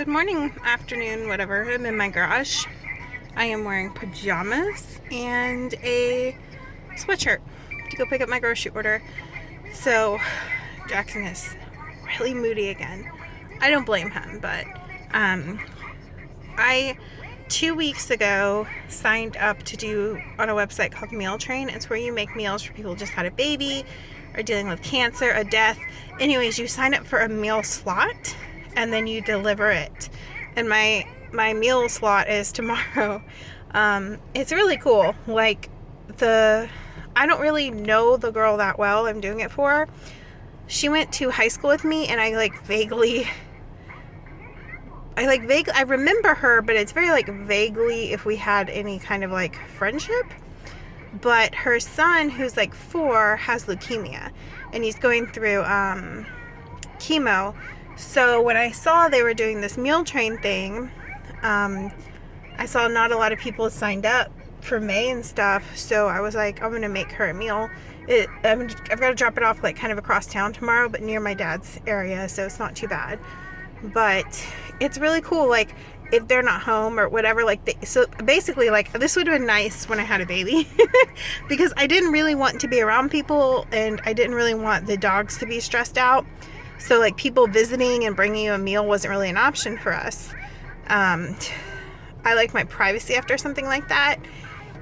Good morning, afternoon, whatever. I'm in my garage. I am wearing pajamas and a sweatshirt to go pick up my grocery order. So Jackson is really moody again. I don't blame him, but I 2 weeks ago signed up to do on a website called Meal Train. It's where you make meals for people who just had a baby or dealing with cancer, a death. Anyways, you sign up for a meal slot and then you deliver it. And my meal slot is tomorrow. It's really cool. I don't really know the girl that well I'm doing it for. She went to high school with me, and I remember her, but it's very vaguely if we had any kind of friendship. But her son, who's 4, has leukemia, and he's going through chemo. So when I saw they were doing this meal train thing, I saw not a lot of people signed up for May and stuff. So I was like, I'm gonna make her a meal. I've got to drop it off kind of across town tomorrow, but near my dad's area, so it's not too bad. But it's really cool, if they're not home or whatever, so basically, this would have been nice when I had a baby because I didn't really want to be around people, and I didn't really want the dogs to be stressed out. So people visiting and bringing you a meal wasn't really an option for us. I like my privacy after something like that,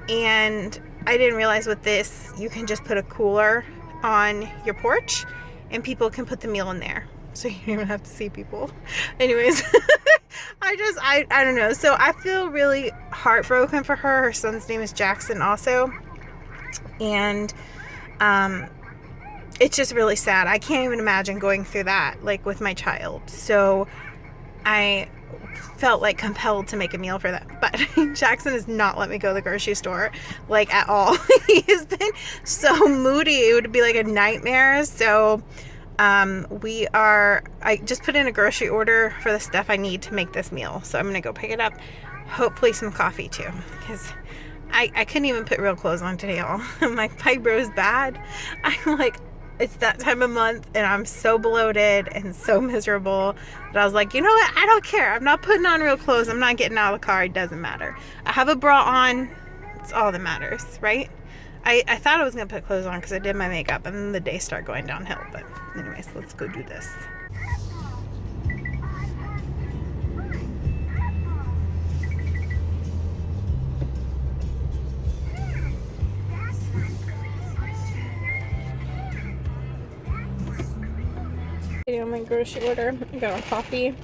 and I didn't realize with this, you can just put a cooler on your porch and people can put the meal in there. So you don't even have to see people. Anyways, I don't know. So I feel really heartbroken for her. Her son's name is Jackson also. And it's just really sad. I can't even imagine going through that, with my child. So I felt compelled to make a meal for them. But Jackson has not let me go to the grocery store, at all. He has been so moody. It would be a nightmare. So I just put in a grocery order for the stuff I need to make this meal. So I'm going to go pick it up. Hopefully some coffee too, because I couldn't even put real clothes on today, y'all. My fibro's bad. It's that time of month, and I'm so bloated and so miserable that I was like, you know what? I don't care. I'm not putting on real clothes. I'm not getting out of the car. It doesn't matter. I have a bra on. It's all that matters, right? I thought I was going to put clothes on because I did my makeup, and then the day started going downhill. But anyways, let's go do this. Getting on my grocery order. I got a coffee.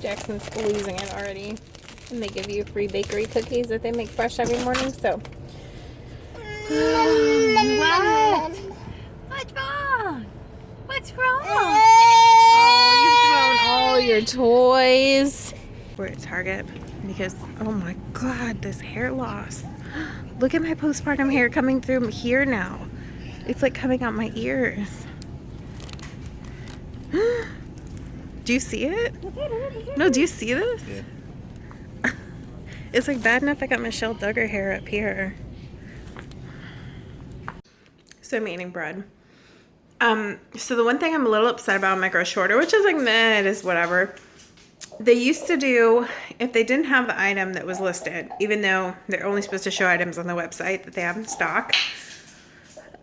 Jackson's losing it already. And they give you free bakery cookies that they make fresh every morning, so. What? What's wrong? What's wrong? Oh, you've thrown all your toys. We're at Target because, oh my God, this hair loss. Look at my postpartum hair coming through here now. It's coming out my ears. Do you see it? No, do you see this? Yeah. It's bad enough I got Michelle Duggar hair up here. So I'm eating bread. So the one thing I'm a little upset about in my grocery order, which is meh, it is whatever. They used to do, if they didn't have the item that was listed, even though they're only supposed to show items on the website that they have in stock,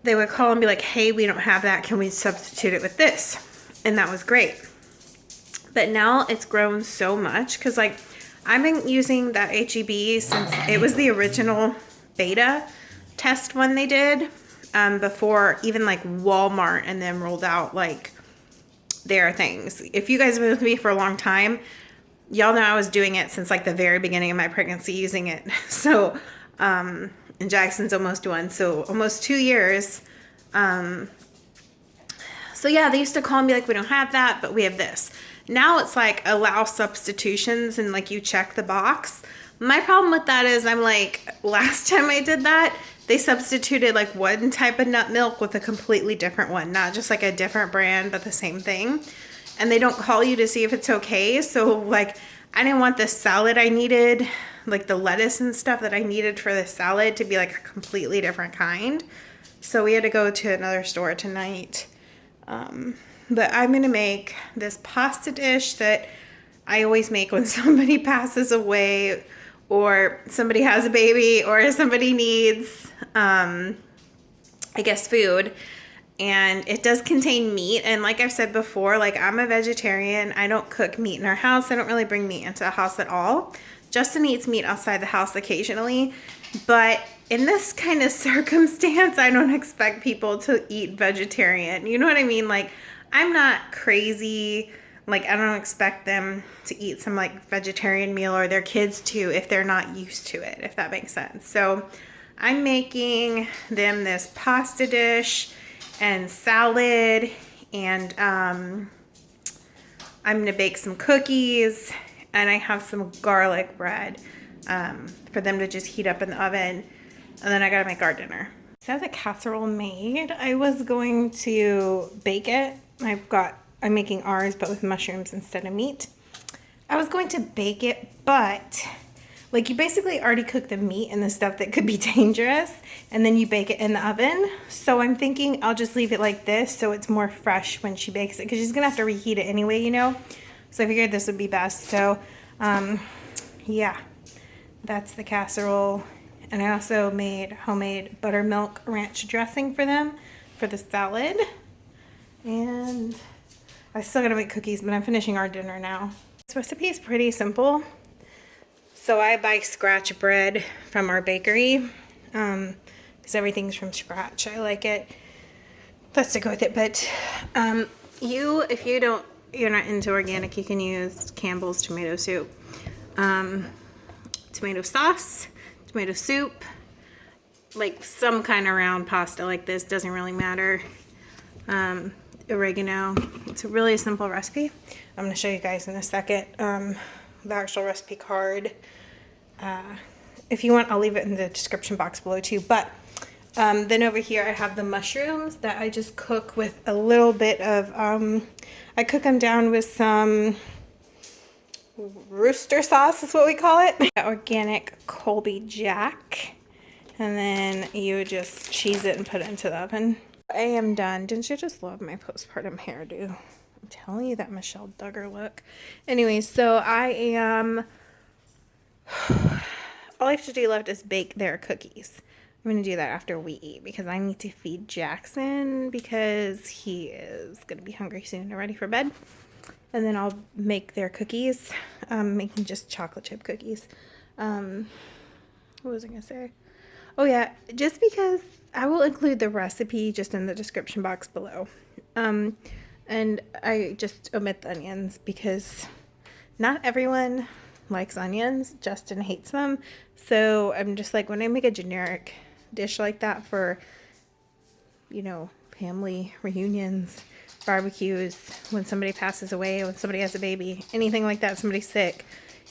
they would call and be like, hey, we don't have that. Can we substitute it with this? And that was great. But now it's grown so much because I've been using that HEB since it was the original beta test one they did before even Walmart and then rolled out their things. If you guys have been with me for a long time, y'all know I was doing it since the very beginning of my pregnancy, using it. So and Jackson's almost 1, so almost 2 years. So yeah, they used to call and be like, we don't have that, but we have this. Now it's allow substitutions and you check the box. My problem with that is last time I did that, they substituted one type of nut milk with a completely different one. Not just a different brand, but the same thing. And they don't call you to see if it's okay. So I didn't want the salad I needed, the lettuce and stuff that I needed for the salad to be a completely different kind. So we had to go to another store tonight. But I'm going to make this pasta dish that I always make when somebody passes away or somebody has a baby or somebody needs, I guess, food. And it does contain meat. And like I've said before, like I'm a vegetarian. I don't cook meat in our house. I don't really bring meat into the house at all. Justin eats meat outside the house occasionally. But in this kind of circumstance, I don't expect people to eat vegetarian. You know what I mean? Like, I'm not crazy. Like, I don't expect them to eat some like vegetarian meal, or their kids too, if they're not used to it, if that makes sense. So I'm making them this pasta dish and salad, and I'm gonna bake some cookies, and I have some garlic bread for them to just heat up in the oven, and then I gotta make our dinner. So the casserole made, I was going to bake it. I'm making ours, but with mushrooms instead of meat. I was going to bake it, but like you basically already cook the meat and the stuff that could be dangerous, and then you bake it in the oven. So I'm thinking I'll just leave it like this so it's more fresh when she bakes it, because she's gonna have to reheat it anyway, you know? So I figured this would be best. So yeah, that's the casserole. And I also made homemade buttermilk ranch dressing for them for the salad. And I still gotta make cookies, but I'm finishing our dinner now. This recipe is pretty simple. So I buy scratch bread from our bakery because everything's from scratch. I like it. Let's go with it. But if you're not into organic, you can use Campbell's tomato soup, tomato sauce, tomato soup, like some kind of round pasta like this, doesn't really matter. Oregano. It's a really simple recipe. I'm going to show you guys in a second the actual recipe card. If you want, I'll leave it in the description box below too. But then over here I have the mushrooms that I just cook with a little bit of, I cook them down with some rooster sauce is what we call it. Organic Colby Jack. And then you just cheese it and put it into the oven. I am done. Didn't you just love my postpartum hairdo? I'm telling you, that Michelle Duggar look. Anyway, so I am... all I have to do left is bake their cookies. I'm going to do that after we eat, because I need to feed Jackson, because he is going to be hungry soon and ready for bed. And then I'll make their cookies. I'm making just chocolate chip cookies. What was I going to say? Oh yeah, just because I will include the recipe just in the description box below. And I just omit the onions because not everyone likes onions. Justin hates them. So I'm just like, when I make a generic dish like that for, you know, family reunions, barbecues, when somebody passes away, when somebody has a baby, anything like that, somebody's sick,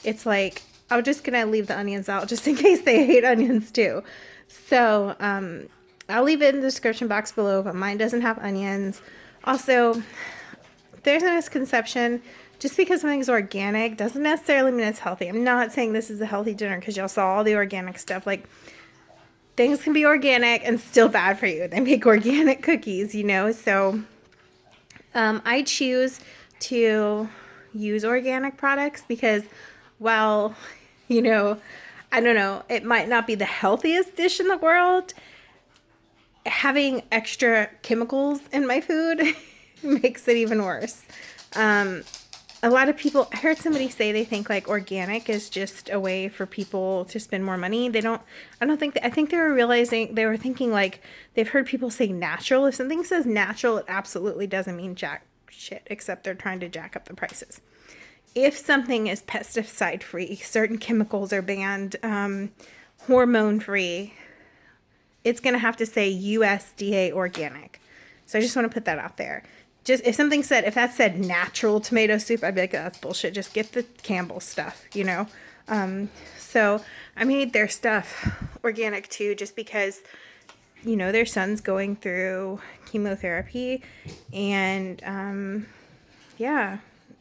it's like, I'm just gonna leave the onions out just in case they hate onions too. So I'll leave it in the description box below, but mine doesn't have onions. Also, there's a misconception. Just because something's organic doesn't necessarily mean it's healthy. I'm not saying this is a healthy dinner because y'all saw all the organic stuff. Like, things can be organic and still bad for you. They make organic cookies, you know. So I choose to use organic products because, while, you know, I don't know, it might not be the healthiest dish in the world, having extra chemicals in my food makes it even worse. A lot of people, I heard somebody say they think like organic is just a way for people to spend more money. I think they were thinking like, they've heard people say natural. If something says natural, it absolutely doesn't mean jack shit, except they're trying to jack up the prices. If something is pesticide free, certain chemicals are banned, hormone free, it's going to have to say USDA organic. So I just want to put that out there. Just if that said natural tomato soup, I'd be like, oh, that's bullshit. Just get the Campbell stuff, you know? So I made their stuff organic too, just because, you know, their son's going through chemotherapy, and yeah,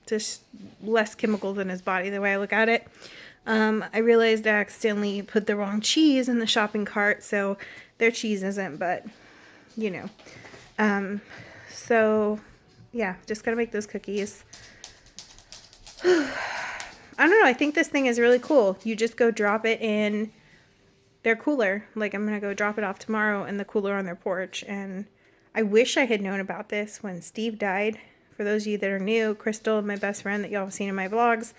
just less chemicals in his body, the way I look at it. I realized I accidentally put the wrong cheese in the shopping cart, so their cheese isn't, but you know. So yeah, just gotta make those cookies. I don't know. I think this thing is really cool. You just go drop it in their cooler. Like, I'm going to go drop it off tomorrow in the cooler on their porch. And I wish I had known about this when Steve died. For those of you that are new, Crystal, my best friend that y'all have seen in my vlogs,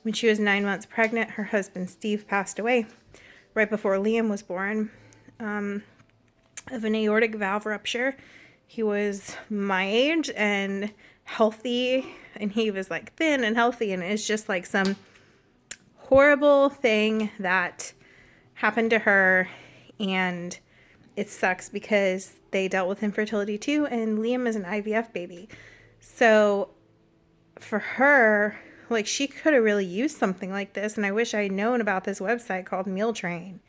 when she was 9 months pregnant, her husband Steve passed away right before Liam was born of an aortic valve rupture. He was my age and healthy, and he was like thin and healthy, and it's just like some horrible thing that happened to her, and it sucks because they dealt with infertility too, and Liam is an IVF baby. So for her, like, she could have really used something like this, and I wish I had known about this website called Meal Train.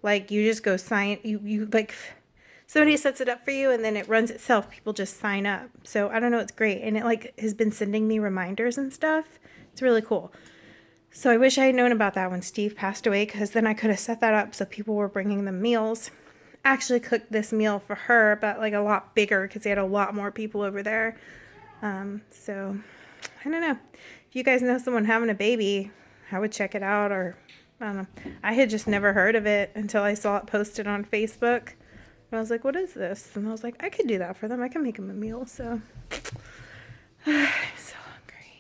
Like, you just go sign, you like, somebody sets it up for you and then it runs itself. People just sign up. So I don't know, it's great. And it like has been sending me reminders and stuff. It's really cool. So I wish I had known about that when Steve passed away, because then I could have set that up so people were bringing them meals. I actually cooked this meal for her, but like a lot bigger because they had a lot more people over there. So I don't know. If you guys know someone having a baby, I would check it out, or I don't know. I had just never heard of it until I saw it posted on Facebook. And I was like, what is this? And I was like, I could do that for them. I can make them a meal. So I'm so hungry.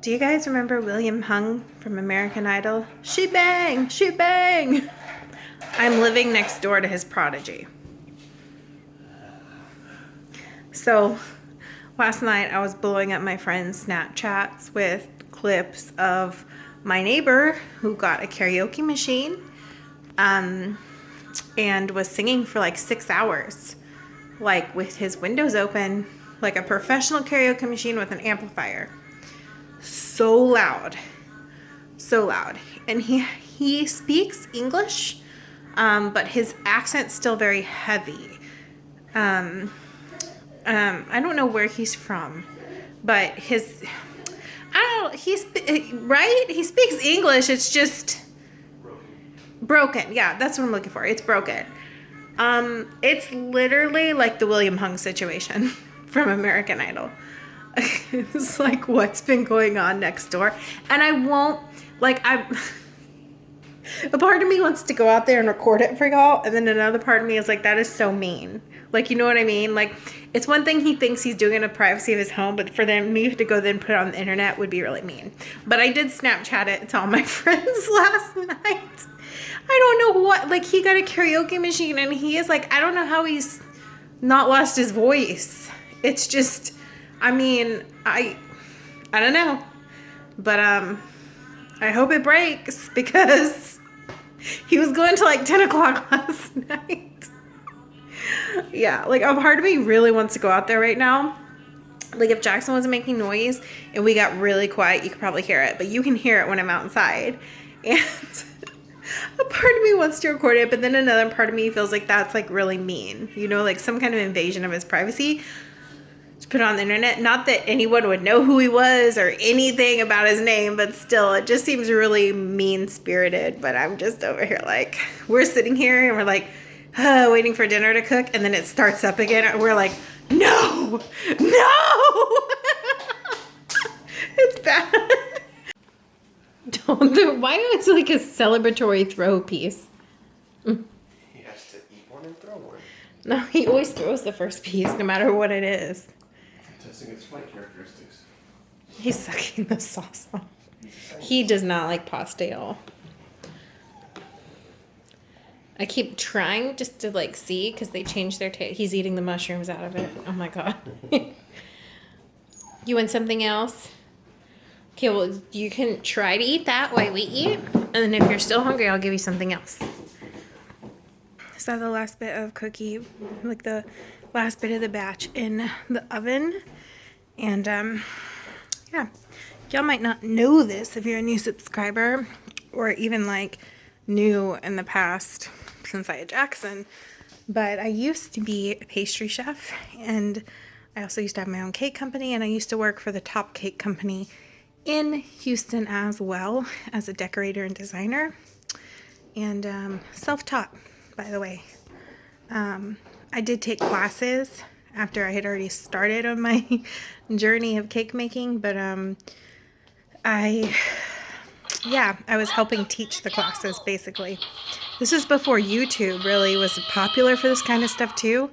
Do you guys remember William Hung from American Idol? Shoot bang! Shoot bang! I'm living next door to his prodigy. So last night I was blowing up my friend's Snapchats with clips of my neighbor who got a karaoke machine and was singing for like 6 hours, like with his windows open, like a professional karaoke machine with an amplifier. So loud. So loud. And he speaks English, but his accent's still very heavy. I don't know where he's from, but right? He speaks English. It's just broken. Yeah, that's what I'm looking for. It's broken. It's literally like the William Hung situation from American Idol. It's like what's been going on next door. And I won't, like, a part of me wants to go out there and record it for y'all, and then another part of me is like, that is so mean. Like, you know what I mean? Like, it's one thing he thinks he's doing in the privacy of his home, but for me to go then put it on the internet would be really mean. But I did Snapchat it to all my friends last night. I don't know what, like, he got a karaoke machine, and he is like, I don't know how he's not lost his voice. It's just, I mean, I don't know. But I hope it breaks, because he was going to like 10 o'clock last night. Yeah, like a part of me really wants to go out there right now. Like if Jackson wasn't making noise and we got really quiet, you could probably hear it, but you can hear it when I'm outside. And a part of me wants to record it, but then another part of me feels like that's like really mean, you know, like some kind of invasion of his privacy to put it on the internet. Not that anyone would know who he was or anything about his name, but still, it just seems really mean-spirited. But I'm just over here like, we're sitting here and we're like, waiting for dinner to cook, and then it starts up again, and we're like, no, it's bad. Why is it like a celebratory throw piece? He has to eat one and throw one. No, he always throws the first piece, no matter what it is. Testing its flight characteristics. He's sucking the sauce off. He does not like pasta, y'all. I keep trying just to like see, because they changed their taste. He's eating the mushrooms out of it. Oh my god. You want something else? Okay, well, you can try to eat that while we eat, and then if you're still hungry, I'll give you something else. So the last bit of cookie, like the last bit of the batch in the oven. And yeah, y'all might not know this if you're a new subscriber, or even like new in the past since I had Jackson, but I used to be a pastry chef, and I also used to have my own cake company, and I used to work for the top cake company in Houston as well as a decorator and designer, and self-taught, by the way. I did take classes after I had already started on my journey of cake making, but I yeah, I was helping teach the classes basically. This is before YouTube really was popular for this kind of stuff too.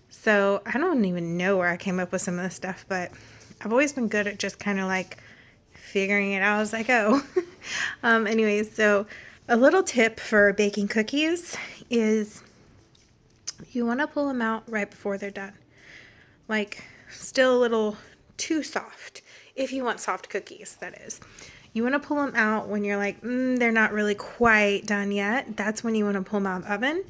So I don't even know where I came up with some of this stuff, but I've always been good at just kind of like figuring it out as I go. Anyways, so a little tip for baking cookies is you want to pull them out right before they're done. Like still a little too soft. If you want soft cookies, that is. You want to pull them out when you're like, they're not really quite done yet. That's when you want to pull them out of the oven.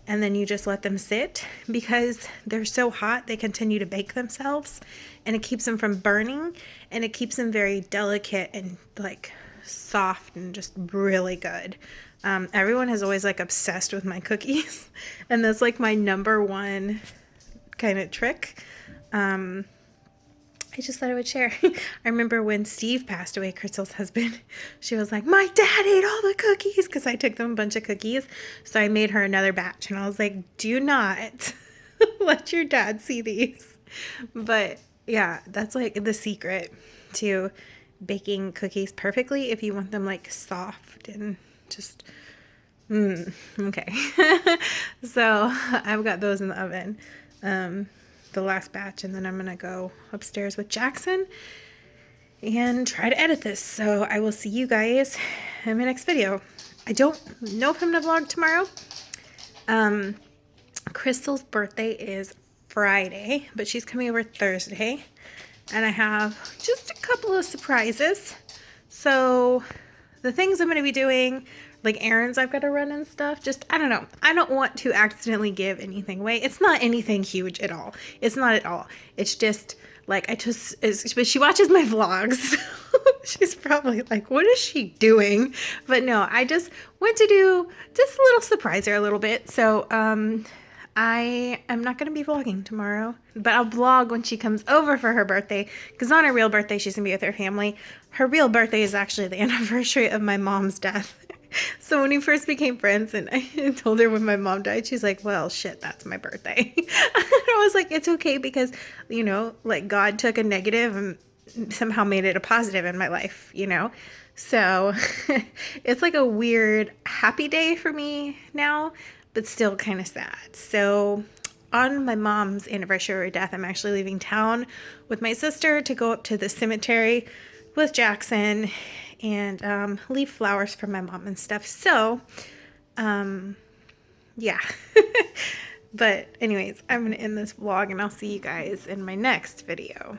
And then you just let them sit because they're so hot, they continue to bake themselves. And it keeps them from burning. And it keeps them very delicate and like soft and just really good. Everyone has always like obsessed with my cookies. And that's like my number one kind of trick. I just thought I would share. I remember when Steve passed away, Crystal's husband, she was like, my dad ate all the cookies because I took them a bunch of cookies. So I made her another batch and I was like, do not let your dad see these. But yeah, that's like the secret to baking cookies perfectly if you want them like soft and just, okay. So I've got those in the oven. The last batch, and then I'm gonna go upstairs with Jackson and try to edit this. So I will see you guys in my next video. I don't know if I'm gonna vlog tomorrow. Crystal's birthday is Friday, but she's coming over Thursday, and I have just a couple of surprises. So the things I'm gonna be doing, like errands I've got to run and stuff. Just, I don't know. I don't want to accidentally give anything away. It's not anything huge at all. It's not at all. It's just like, but she watches my vlogs. She's probably like, what is she doing? But no, I just want to do just a little surprise her a little bit. So, I am not going to be vlogging tomorrow, but I'll vlog when she comes over for her birthday, because on her real birthday, she's going to be with her family. Her real birthday is actually the anniversary of my mom's death. So when we first became friends and I told her when my mom died, she's like, well, shit, that's my birthday. And I was like, it's okay because, you know, like God took a negative and somehow made it a positive in my life, you know? So it's like a weird happy day for me now, but still kind of sad. So on my mom's anniversary of death, I'm actually leaving town with my sister to go up to the cemetery with Jackson and leave flowers for my mom and stuff. So, yeah. But anyways, I'm going to end this vlog and I'll see you guys in my next video.